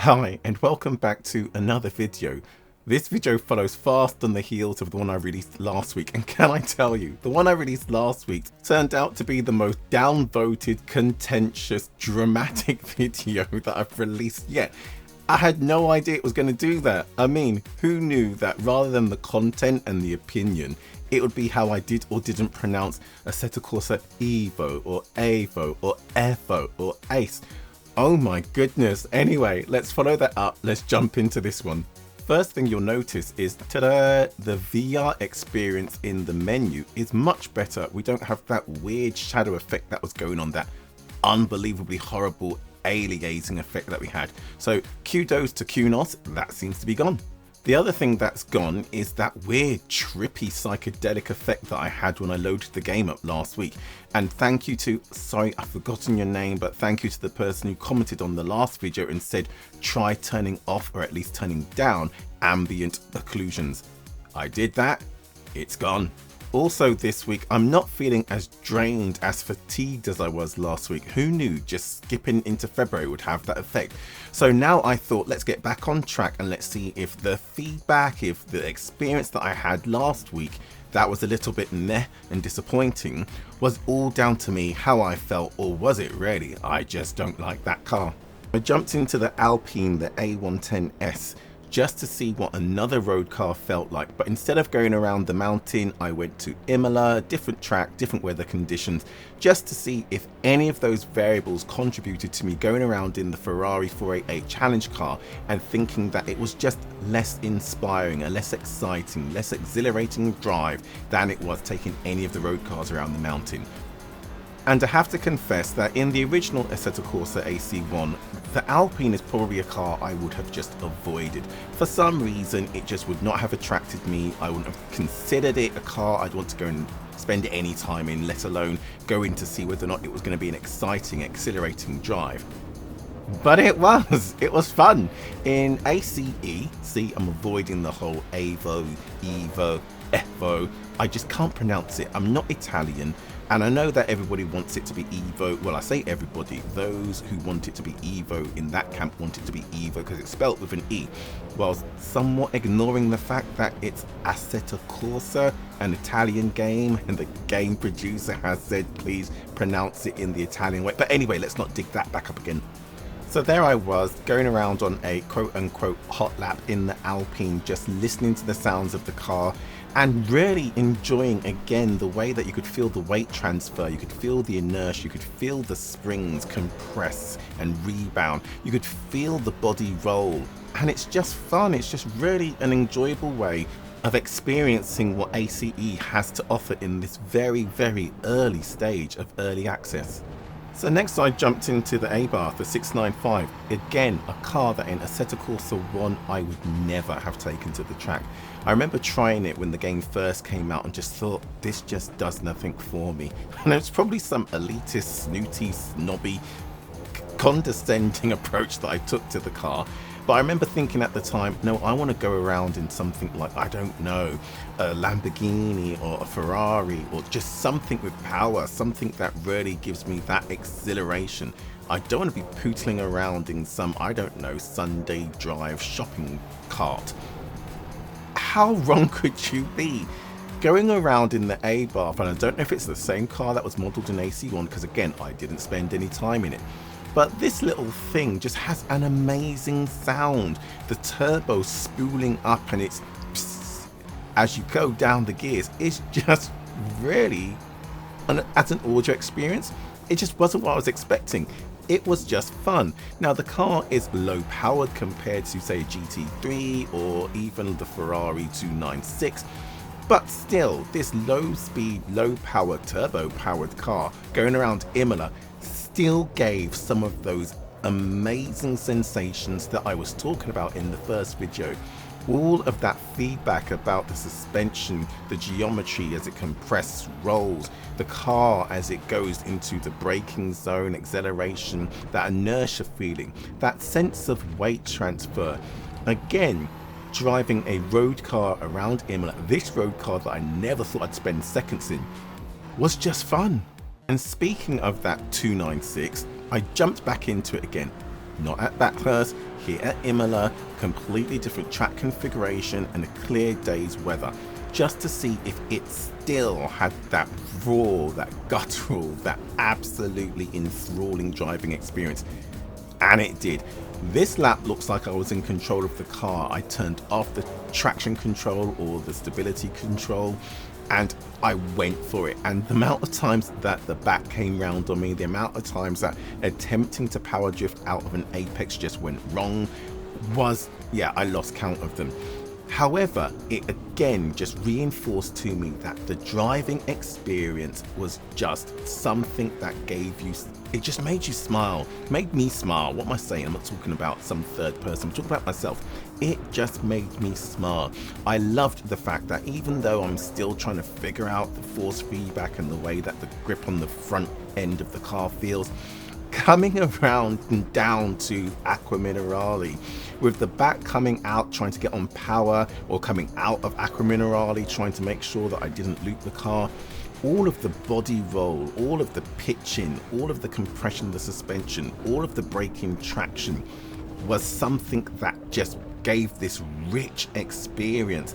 Hi and welcome back to another video. This video follows fast on the heels of the one I released last week, and can I tell you, the one I released last week turned out to be the most downvoted, contentious, dramatic video that I've released yet. I had no idea it was going to do that. I mean, who knew that rather than the content and the opinion, it would be how I did or didn't pronounce Assetto Corsa Evo or Evo or Evo or Ace. Oh my goodness. Anyway, let's follow that up. Let's jump into this one. First thing you'll notice is, ta-da, the VR experience in the menu is much better. We don't have that weird shadow effect that was going on, that unbelievably horrible aliasing effect that we had. So kudos to Kunos, that seems to be gone. The other thing that's gone is that weird, trippy, psychedelic effect that I had when I loaded the game up last week. And thank you to, sorry, I've forgotten your name, but thank you to the person who commented on the last video and said, try turning off or at least turning down ambient occlusions. I did that, it's gone. Also this week, I'm not feeling as drained, as fatigued as I was last week. Who knew just skipping into February would have that effect? So now I thought, let's get back on track and let's see if the feedback, if the experience that I had last week that was a little bit meh and disappointing was all down to me, how I felt, or was it really, I just don't like that car. I jumped into the Alpine, the A110 S, just to see what another road car felt like, but instead of going around the mountain, I went to Imola, different track, different weather conditions, just to see if any of those variables contributed to me going around in the Ferrari 488 challenge car and thinking that it was just less inspiring, a less exciting, less exhilarating drive than it was taking any of the road cars around the mountain. And I have to confess that in the original Assetto Corsa AC1, the Alpine is probably a car I would have just avoided. For some reason, it just would not have attracted me. I wouldn't have considered it a car I'd want to go and spend any time in, let alone go in to see whether or not it was going to be an exciting, exhilarating drive. But it was fun. In ACE, see, I'm avoiding the whole Evo, Evo, Evo. I just can't pronounce it. I'm not Italian. And I know that everybody wants it to be Evo. Well, I say everybody. Those who want it to be Evo in that camp want it to be Evo because it's spelt with an E, whilst somewhat ignoring the fact that it's Assetto Corsa, an Italian game, and the game producer has said, please pronounce it in the Italian way. But anyway, let's not dig that back up again. So there I was, going around on a quote-unquote hot lap in the Alpine, just listening to the sounds of the car and really enjoying again the way that you could feel the weight transfer, you could feel the inertia, you could feel the springs compress and rebound, you could feel the body roll, and it's just fun. It's just really an enjoyable way of experiencing what ACE has to offer in this very, very early stage of early access. So next I jumped into the Abarth, the 695, again a car that in Assetto Corsa 1 I would never have taken to the track. I remember trying it when the game first came out and just thought, this just does nothing for me. And it's probably some elitist, snooty, snobby, condescending approach that I took to the car. But I remember thinking at the time, no, I want to go around in something like, I don't know, a Lamborghini or a Ferrari, or just something with power, something that really gives me that exhilaration. I don't want to be pootling around in some, I don't know, Sunday drive shopping cart. How wrong could you be? Going around in the Abarth, and I don't know if it's the same car that was modelled in AC1, because again, I didn't spend any time in it. But this little thing just has an amazing sound. The turbo spooling up and it's psst, as you go down the gears, it's just really, as an audio experience, it just wasn't what I was expecting. It was just fun. Now the car is low powered compared to say GT3 or even the Ferrari 296. But still, this low speed, low power, turbo powered car going around Imola still gave some of those amazing sensations that I was talking about in the first video. All of that feedback about the suspension, the geometry as it compresses, rolls, the car as it goes into the braking zone, acceleration, that inertia feeling, that sense of weight transfer. Again, driving a road car around Imola, this road car that I never thought I'd spend seconds in, was just fun. And speaking of that 296, I jumped back into it again. not at Bathurst, here at Imola, completely different track configuration and a clear day's weather, just to see if it still had that raw, that guttural, that absolutely enthralling driving experience. And it did. This lap looks like I was in control of the car. I turned off the traction control or the stability control and I went for it. And the amount of times that the back came round on me, the amount of times that attempting to power drift out of an apex just went wrong was, yeah, I lost count of them. However, it again just reinforced to me that the driving experience was just something that gave you, it just made you smile, made me smile. What am I saying? I'm not talking about some third person, I'm talking about myself. It just made me smile. I loved the fact that even though I'm still trying to figure out the force feedback and the way that the grip on the front end of the car feels, coming around and down to Acqua Minerale, with the back coming out trying to get on power, or coming out of Acqua Minerale trying to make sure that I didn't loop the car, all of the body roll, all of the pitching, all of the compression of the suspension, all of the braking traction was something that just gave this rich experience.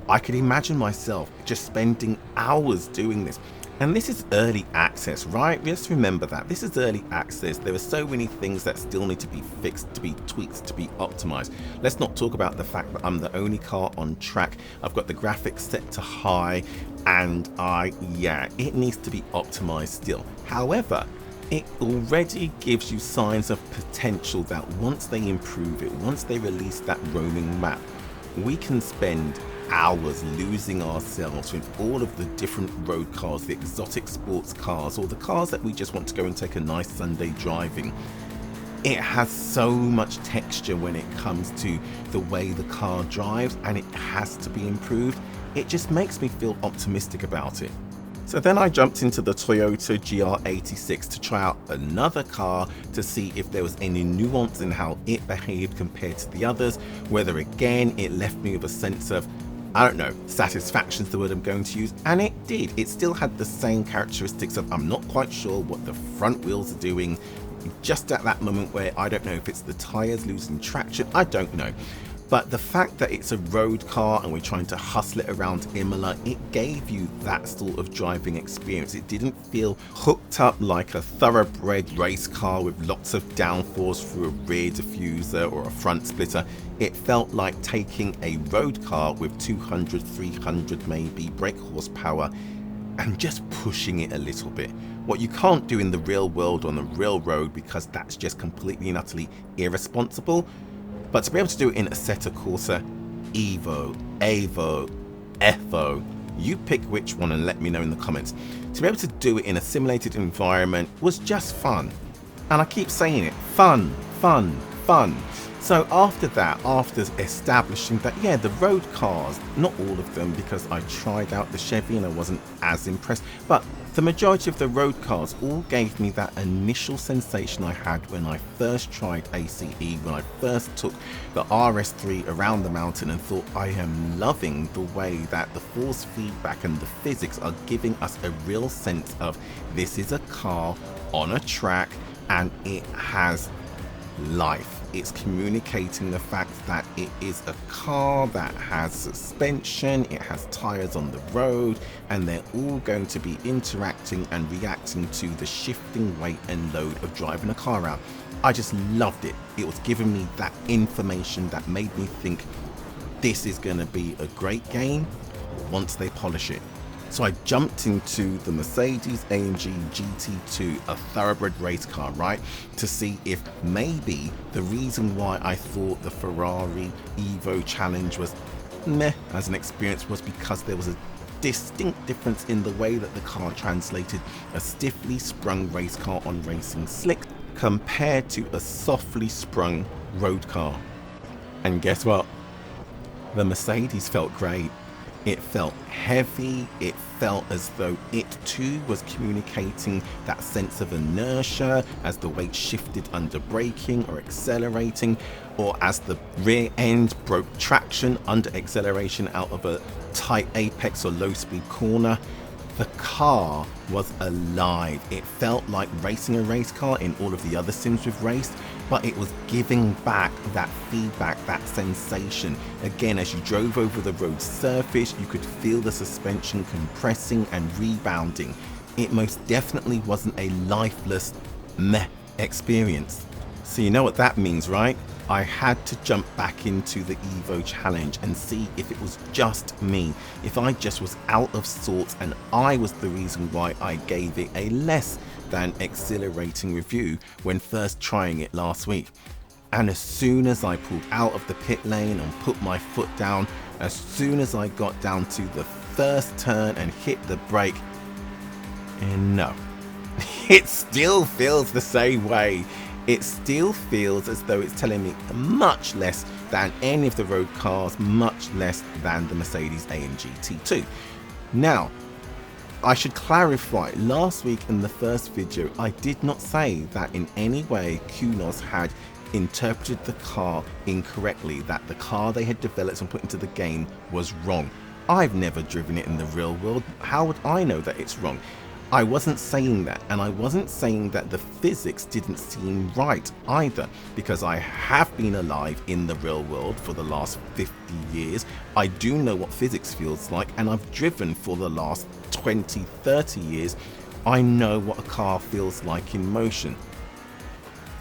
I could imagine myself just spending hours doing this. And this is early access, right? Let's remember that. This is early access. There are so many things that still need to be fixed, to be tweaked, to be optimized. Let's not talk about the fact that I'm the only car on track. I've got the graphics set to high, and yeah, it needs to be optimized still. However, it already gives you signs of potential that once they improve it, once they release that roaming map, we can spend hours losing ourselves with all of the different road cars, the exotic sports cars, or the cars that we just want to go and take a nice Sunday driving. It has so much texture when it comes to the way the car drives, and it has to be improved. It just makes me feel optimistic about it. So then I jumped into the Toyota GR86 to try out another car to see if there was any nuance in how it behaved compared to the others, whether again it left me with a sense of, I don't know, satisfaction's the word I'm going to use, and it did. It still had the same characteristics of I'm not quite sure what the front wheels are doing, just at that moment where I don't know if it's the tyres losing traction, I don't know. But the fact that it's a road car and we're trying to hustle it around Imola, it gave you that sort of driving experience. It didn't feel hooked up like a thoroughbred race car with lots of downforce through a rear diffuser or a front splitter. It felt like taking a road car with 200, 300 maybe brake horsepower and just pushing it a little bit. What you can't do in the real world on the real road, because that's just completely and utterly irresponsible. But to be able to do it in Assetto Corsa Evo, Evo, Efo, you pick which one and let me know in the comments. To be able to do it in a simulated environment was just fun. And I keep saying it, fun, fun, fun. So after that, after establishing that, yeah, the road cars, not all of them, because I tried out the Chevy and I wasn't as impressed, but the majority of the road cars all gave me that initial sensation I had when I first tried ACE, when I first took the RS3 around the mountain and thought, I am loving the way that the force feedback and the physics are giving us a real sense of this is a car on a track and it has life. It's communicating the fact that it is a car that has suspension, it has tires on the road, and they're all going to be interacting and reacting to the shifting weight and load of driving a car around. I just loved it. It was giving me that information that made me think this is going to be a great game once they polish it. So I jumped into the Mercedes AMG GT2, a thoroughbred race car, right? To see if maybe the reason why I thought the Ferrari Evo challenge was meh as an experience was because there was a distinct difference in the way that the car translated a stiffly sprung race car on racing slicks compared to a softly sprung road car. And guess what? The Mercedes felt great. It felt heavy, it felt as though it too was communicating that sense of inertia as the weight shifted under braking or accelerating, or as the rear end broke traction under acceleration out of a tight apex or low speed corner. The car was alive. It felt like racing a race car in all of the other sims we've raced, but it was giving back that feedback, that sensation. Again, as you drove over the road surface, you could feel the suspension compressing and rebounding. It most definitely wasn't a lifeless meh experience. So you know what that means, right? I had to jump back into the Evo challenge and see if it was just me, if I just was out of sorts and I was the reason why I gave it a less than exhilarating review when first trying it last week. And as soon as I pulled out of the pit lane and put my foot down, as soon as I got down to the first turn and hit the brake, and no, it still feels the same way. It still feels as though it's telling me much less than any of the road cars, much less than the Mercedes AMG GT2. Now, I should clarify, last week in the first video, I did not say that in any way Kunos had interpreted the car incorrectly, that the car they had developed and put into the game was wrong. I've never driven it in the real world. How would I know that it's wrong? I wasn't saying that, and I wasn't saying that the physics didn't seem right either, because I have been alive in the real world for the last 50 years. I do know what physics feels like, and I've driven for the last 20, 30 years. I know what a car feels like in motion.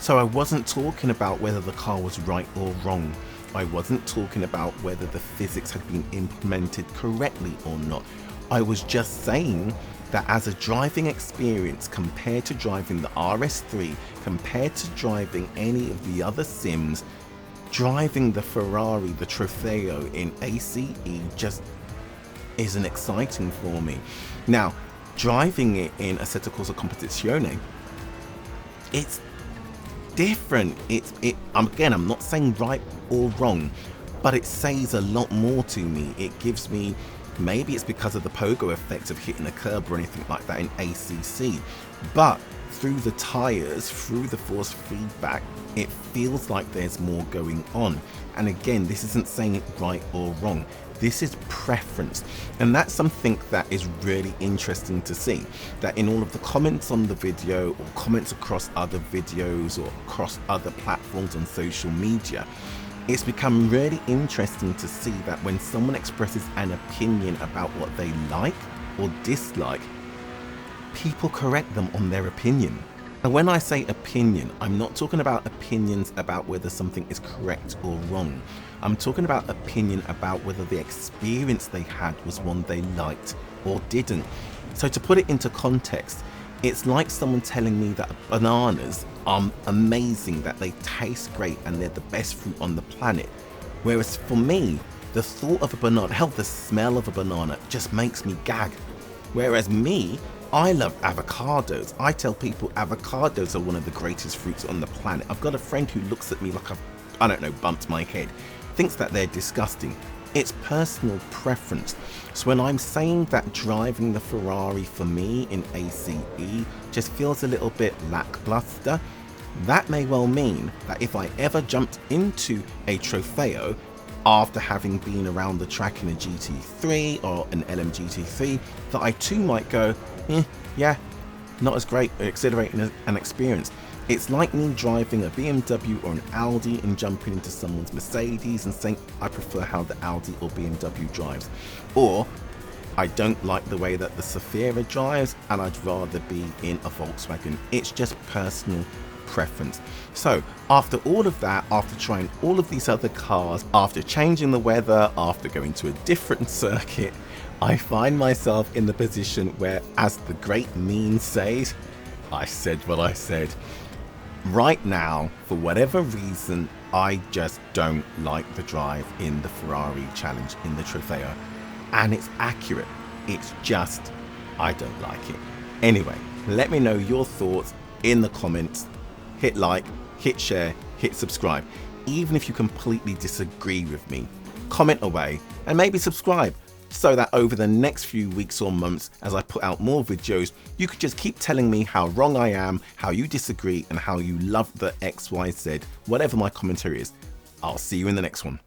So I wasn't talking about whether the car was right or wrong. I wasn't talking about whether the physics had been implemented correctly or not. I was just saying that as a driving experience, compared to driving the RS3, compared to driving any of the other sims, driving the Ferrari, the Trofeo in ACE just isn't exciting for me. Now, driving it in Assetto Corsa Competizione, it's different. Again, I'm not saying right or wrong, but it says a lot more to me. It gives me, maybe it's because of the pogo effect of hitting a curb or anything like that in ACC, but through the tires, through the force feedback, it feels like there's more going on. And again, this isn't saying it right or wrong. This is preference, and that's something that is really interesting to see, that in all of the comments on the video or comments across other videos or across other platforms on social media, it's become really interesting to see that when someone expresses an opinion about what they like or dislike, people correct them on their opinion. And when I say opinion, I'm not talking about opinions about whether something is correct or wrong. I'm talking about opinion about whether the experience they had was one they liked or didn't. So to put it into context, it's like someone telling me that bananas are amazing, that they taste great and they're the best fruit on the planet. Whereas for me, the thought of a banana, hell, the smell of a banana just makes me gag. Whereas me, I love avocados. I tell people avocados are one of the greatest fruits on the planet. I've got a friend who looks at me like I don't know, bumped my head, thinks that they're disgusting. It's personal preference. So when I'm saying that driving the Ferrari for me in ACE just feels a little bit lackluster, that may well mean that if I ever jumped into a Trofeo after having been around the track in a GT3 or an LM GT3, that I too might go, yeah, not as great or exhilarating an experience. It's like me driving a BMW or an Audi and jumping into someone's Mercedes and saying I prefer how the Audi or BMW drives, or I don't like the way that the Zafira drives and I'd rather be in a Volkswagen. It's just personal preference. So after all of that, after trying all of these other cars, after changing the weather, after going to a different circuit, I find myself in the position where, as the great meme says, I said what I said. Right now, for whatever reason, I just don't like the drive in the Ferrari challenge in the Trofeo. And it's accurate. It's just, I don't like it. Anyway, let me know your thoughts in the comments. Hit like, hit share, hit subscribe. Even if you completely disagree with me, comment away and maybe subscribe, so that over the next few weeks or months, as I put out more videos, you could just keep telling me how wrong I am, how you disagree, and how you love the XYZ, whatever my commentary is. I'll see you in the next one.